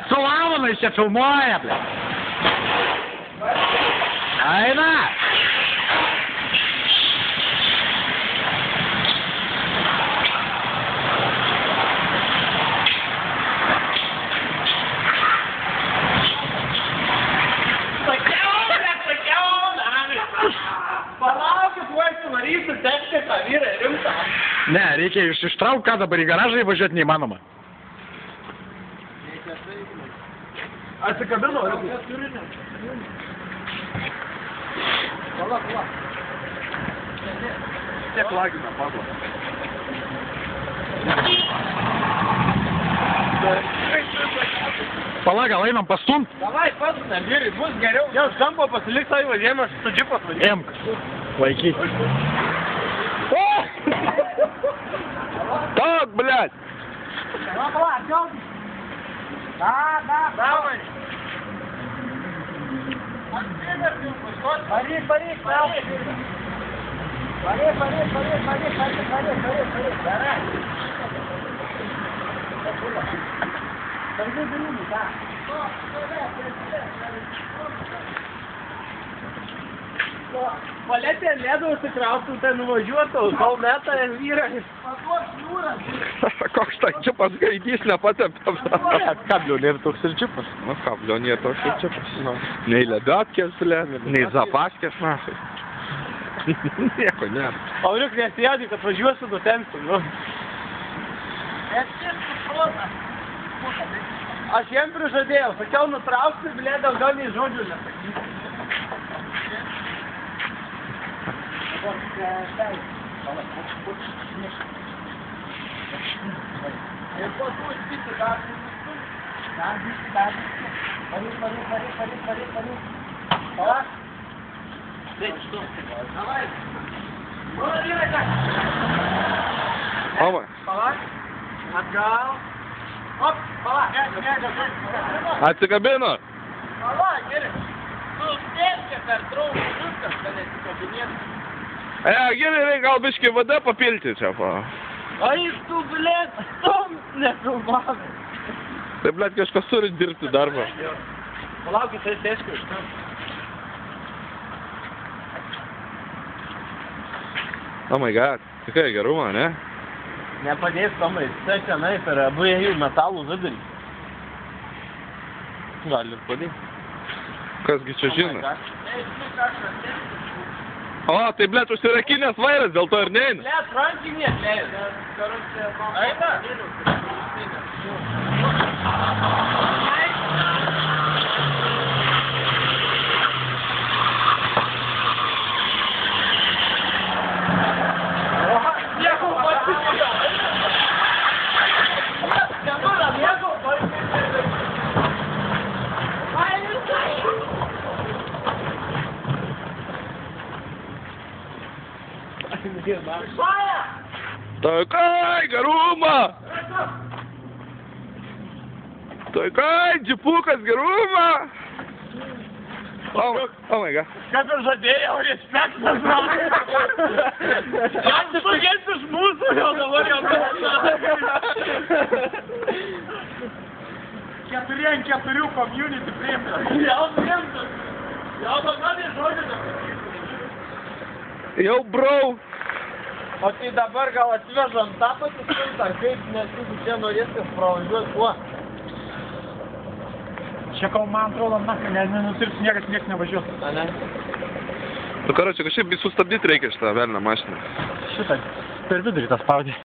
Su lavanais čia filmuoja, ble. Eina. Palaukit, vai suvarysiu techniką, vyrai, rimtą. Ne, reikia ištraukti, ką dabar į garažą įvažiuoti neįmanoma. Atsikabino, Pala. Tiek lagina, padla. Pala, gal einam pastumt? Davai, pastumėm, vyrai, bus geriau. Jau skampo pasiliks savo įvažiavimą, aš su džipas važiuoju. Emk. Laikyt. Так, блядь! Pala, atjaugi. Davai. Varyk, varyk. Gerai. Paletė ledų užsikrautų, tai nuvažiuotų, kol metą vyrai. Koks tai čipas gaidys nepatemptas. Kablio nėra toks ir čipas. Nu, kablio nėra toks ir čipas. Nei ledatkės, nei zapaskės, nafai. Nieko nėra. Auriuk nesėdį, kad važiuosiu nutempti, nu. Aš jiem prižadėjau, sakiau nutraukti, blė, daugiau nei žodžių nesakysiu. Ir po tų spyti dar Varyk. Pala. Taip, što? Davai. Mano vyrai, ką? Ova. Pala. Atgal. Op, pala. Atsikabino. Pala, geri. Tu spėskė per draugų viskas, kad nesikabinėtų. Gerai, gal biškį vada papilti čia, pa. Ai, tu, blėt, stum nefilmavai. Tai, blėt, kažkas turi dirbti darbą. Palaukit, tai sėskų iš tam. Oh my god, tikrai gerumą, ne? Nepadės, Tomai, tai tenai per abu jų metalų vidurį. Gali ir padėti. Kasgi čia žino? O, tai, blėt, užsirakinės vairas, dėl to ir neina. Blėt, rankinė, blėt. Eina? Nieko pasisėjo. Nemara, nieko pasisėjo. Toikai, gerumą! Toikai, džipukas, gerumą! Oh my god. Kaip ir žadėjau, respektas, man. Aš sugės iš mūsų, jau dabar jau Keturi ant keturių community priimtas. Jau priimtas. Jau dabar į žodžių nepasakysiu. Jau, bro! O tai dabar gal atvežam tą patį stultą, kaip nes jeigu čia norėsės pravažiuoti kuo? Čia kol man atrodo, nenutirs niekas nevažiuos. A ne? Nu, karočią, kažkaip sustabdyti reikia šitą velną mašiną. Šitą per vidurį tą spaudį.